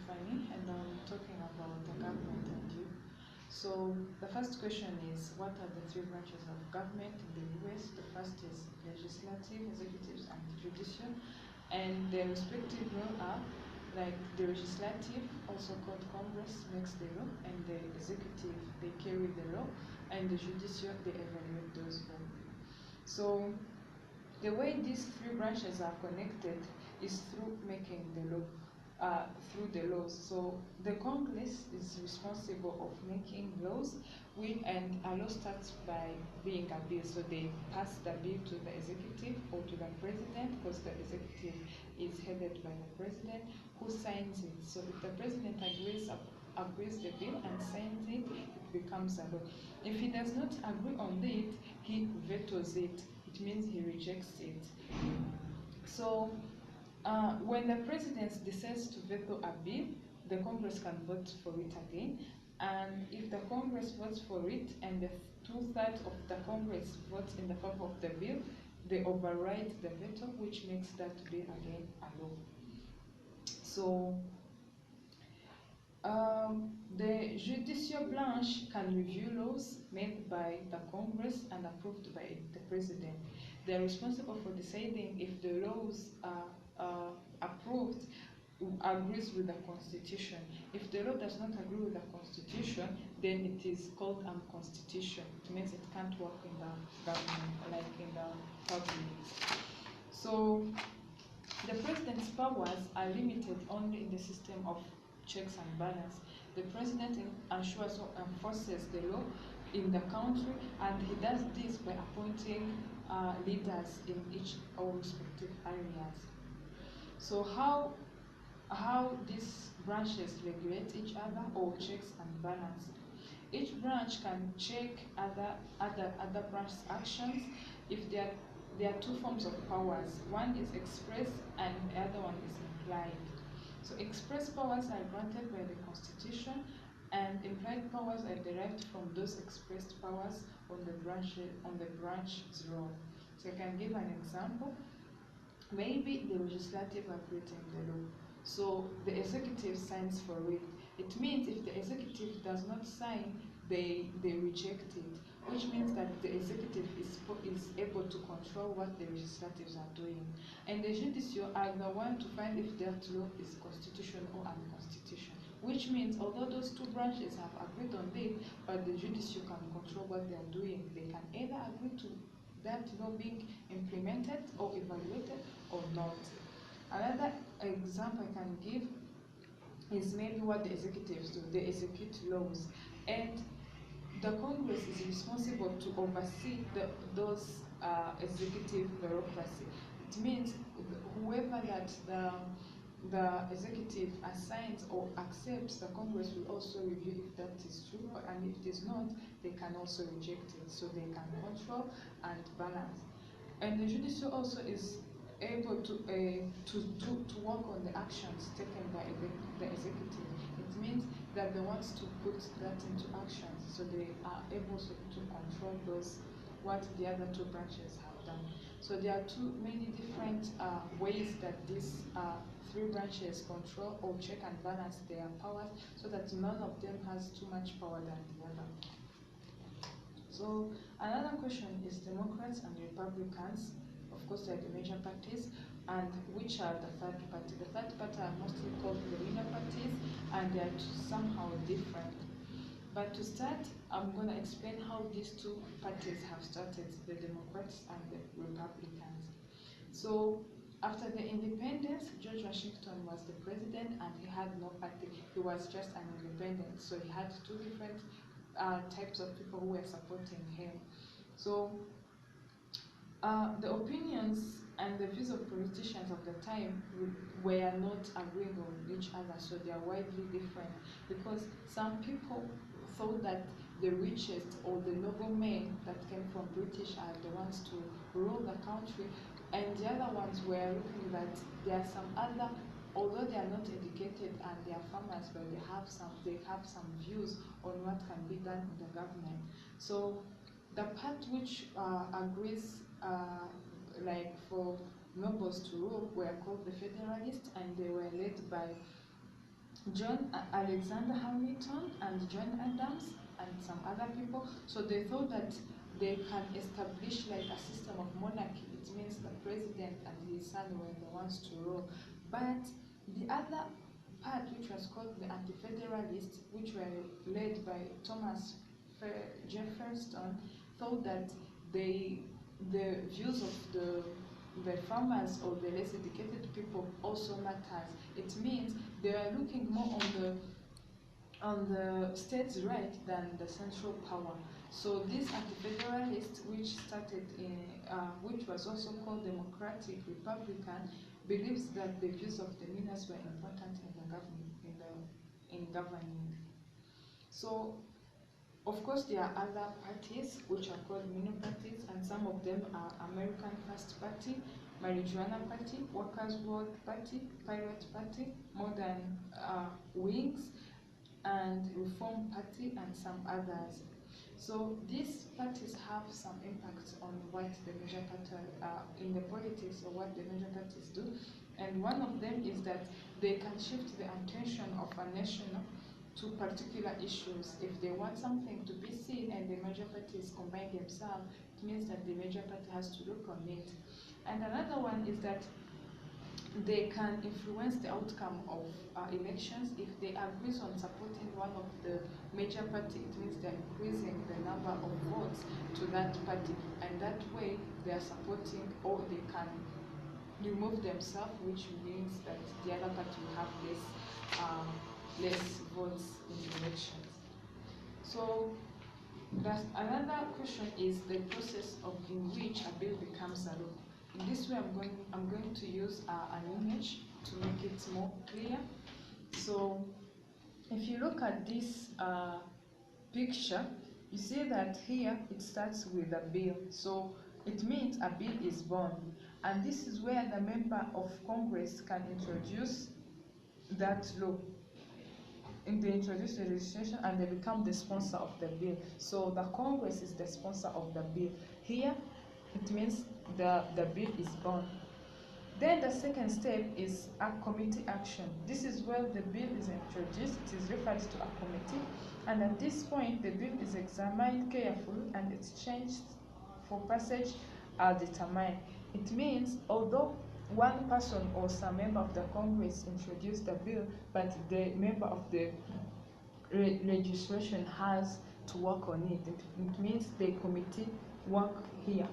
Fanny, and I'm talking about the government and you. So the first question is, what are the three branches of government in the US? The first is legislative, executive, and judicial, and their respective role are like the legislative, also called Congress, makes the law, and the executive, they carry the law, and the judicial, they evaluate those laws. So the way these three branches are connected is through making the law, through the laws. So the Congress is responsible of making laws, and a law starts by being a bill. So they pass the bill to the executive or to the president, because the executive is headed by the president, who signs it. So if the president agrees the bill and signs it, it becomes a law. If he does not agree on it, he vetoes it. It means he rejects it. So when the president decides to veto a bill, the Congress can vote for it again. And if the Congress votes for it and the two-thirds of the Congress votes in the favor of the bill, they override the veto, which makes that bill again a law. So the judicial branch can review laws made by the Congress and approved by the president. They are responsible for deciding if the laws are approved agrees with the Constitution. If the law does not agree with the Constitution, then it is called unconstitutional. It means it can't work in the government, like in the public. So the president's powers are limited only in the system of checks and balance. The president ensures or enforces the law in the country, and he does this by appointing leaders in each or respective areas. So how these branches regulate each other, or checks and balance? Each branch can check other branch's actions if there are two forms of powers. One is express and the other one is implied. So express powers are granted by the Constitution, and implied powers are derived from those expressed powers on the branch's role. So I can give an example. Maybe the legislative are creating the law, so the executive signs for it. It means if the executive does not sign, they reject it, which means that the executive is able to control what the legislatives are doing. And the judicial are the one to find if that law is constitutional or unconstitutional, which means although those two branches have agreed on it, but the judicial can control what they are doing. They can either agree to that law being implemented or evaluated or not. Another example I can give is maybe what the executives do. They execute laws, and the Congress is responsible to oversee those executive bureaucracy. It means whoever that the executive assigns or accepts, the Congress will also review if that is true, and if it is not, they can also reject it. So they can control and balance. And the judicial also is able to work on the actions taken by the executive. It means that they want to put that into action, so they are able to control what the other two branches have done. So there are many different ways that these three branches control or check and balance their powers, so that none of them has too much power than the other. So another question is Democrats and Republicans. Of course, they are the major parties, and which are the third party? The third party are mostly called the minor parties, and they are somehow different. But to start, I'm going to explain how these two parties have started, the Democrats and the Republicans. So after the independence, George Washington was the president, and he had no party. He was just an independent. So he had two different types of people who were supporting him. So the opinions and the views of politicians of the time were not agreeing on each other, so they are widely different, because some people thought that the richest or the noblemen that came from British are the ones to rule the country, and the other ones were looking that there are some other, although they are not educated and they are farmers, but they have some views on what can be done in the government. So the part which agrees like for nobles to rule were called the Federalists, and they were led by Alexander Hamilton and John Adams and some other people. So they thought that they can establish like a system of monarchy. It means the president and his son were the ones to rule. But the other part, which was called the Anti-Federalists, which were led by Thomas Jefferson, thought that the views of the farmers or the less educated people also matters. It means they are looking more on the state's right than the central power. So this anti-federalist, which was also called Democratic Republican, believes that the views of the leaders were important in governing. So, of course, there are other parties which are called minor parties, and some of them are American First Party, Marijuana Party, Workers' World Party, Pirate Party, Modern Wings, and Reform Party, and some others. So these parties have some impact on what the major parties in the politics, or what the major parties do. And one of them is that they can shift the attention of a nation to particular issues. If they want something to be seen and the major parties combine themselves, it means that the major party has to look on it. And another one is that they can influence the outcome of elections. If they agree on supporting one of the major party, it means they're increasing the number of votes to that party, and that way they are supporting, or they can remove themselves, which means that the other party will have less votes in the elections. So that's another question is the process in which a bill becomes a law. In this way, I'm going to use an image to make it more clear. So if you look at this picture, you see that here it starts with a bill. So it means a bill is born, and this is where the member of Congress can introduce that law. And they introduce the legislation and they become the sponsor of the bill. So the Congress is the sponsor of the bill. Here, it means the bill is born. Then the second step is a committee action. This is where the bill is introduced, it is referred to a committee, and at this point the bill is examined carefully and its changes for passage are determined. It means although one person or some member of the Congress introduced the bill, but the member of the legislation has to work on it. It means the committee work here,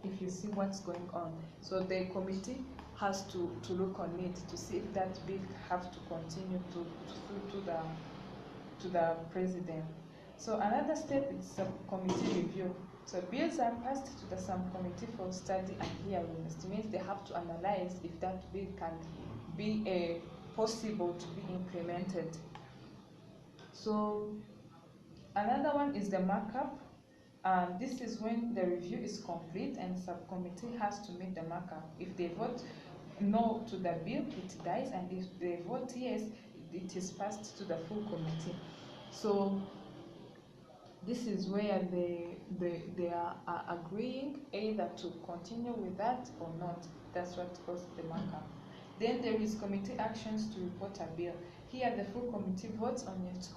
if you see what's going on. So the committee has to look on it to see if that bill have to continue to the president. So another step is subcommittee review. So bills are passed to the subcommittee for study and hearing. It means they have to analyze if that bill can be possible to be implemented. So another one is the markup. This is when the review is complete and subcommittee has to meet the markup. If they vote no to the bill, it dies, and if they vote yes, it is passed to the full committee. So this is where they are agreeing either to continue with that or not. That's what caused the markup. Then there is committee actions to report a bill. Here the full committee votes on its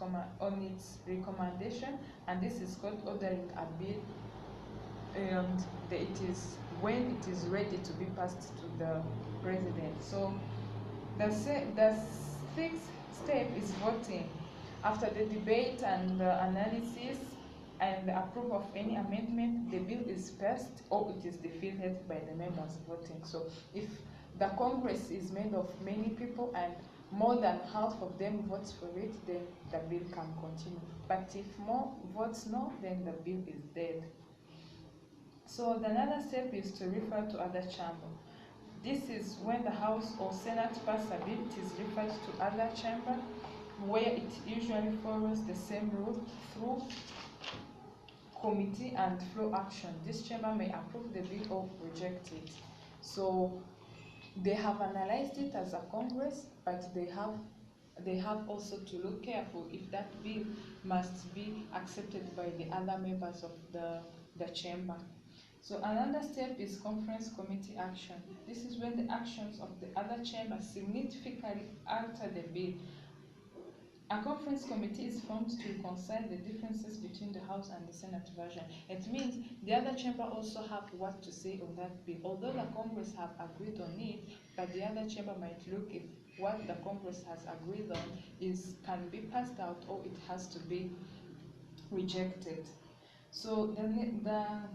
recommendation, and this is called ordering a bill, and it is when it is ready to be passed to the president. So the sixth step is voting. After the debate and the analysis and the approval of any amendment, the bill is passed or it is defeated by the members voting. So if the Congress is made of many people and more than half of them votes for it, then the bill can continue. But if more votes no, then the bill is dead. So the another step is to refer to other chamber. This is when the House or Senate pass a bill, it is referred to other chamber, where it usually follows the same route through committee and floor action. This chamber may approve the bill or reject it. So they have analyzed it as a Congress, but they have also to look careful if that bill must be accepted by the other members of the chamber. So another step is conference committee action. This is when the actions of the other chamber significantly alter the bill. A conference committee is formed to reconcile the differences between the House and the Senate version. It means the other chamber also have what to say on that bill. Although the Congress have agreed on it, but the other chamber might look if what the Congress has agreed on can be passed out or it has to be rejected. So the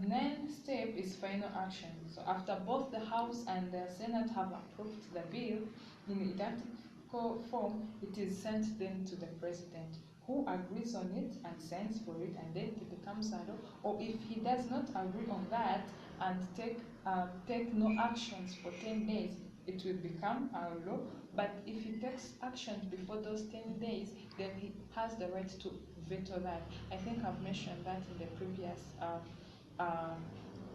next step is final action. So after both the House and the Senate have approved the bill in identical form, it is sent then to the President, who agrees on it and signs for it, and then it becomes a law. Or if he does not agree on that and take no actions for 10 days, it will become a law. But if he takes actions before those 10 days, then he has the right to veto that. I think I've mentioned that in the previous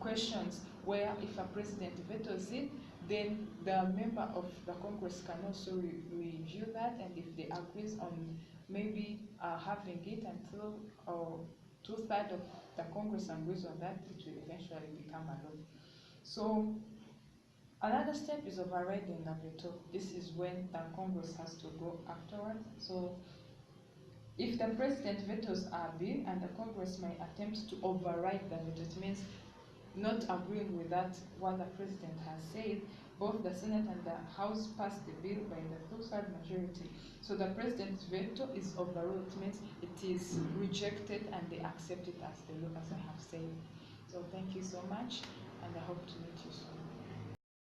questions, where if a president vetoes it, then the member of the Congress can also review that, and if they agree on maybe having it until 2/3 of the Congress agrees on that, it will eventually become a law. So another step is overriding the veto. This is when the Congress has to go afterwards. So if the president vetoes a bill and the Congress may attempt to override the veto, it means not agreeing with that what the president has said, both the Senate and the House passed the bill by the 2/3 majority. So the president's veto is overruled. It means it is rejected and they accept it as the law, as I have said. So thank you so much, and I hope to meet you soon.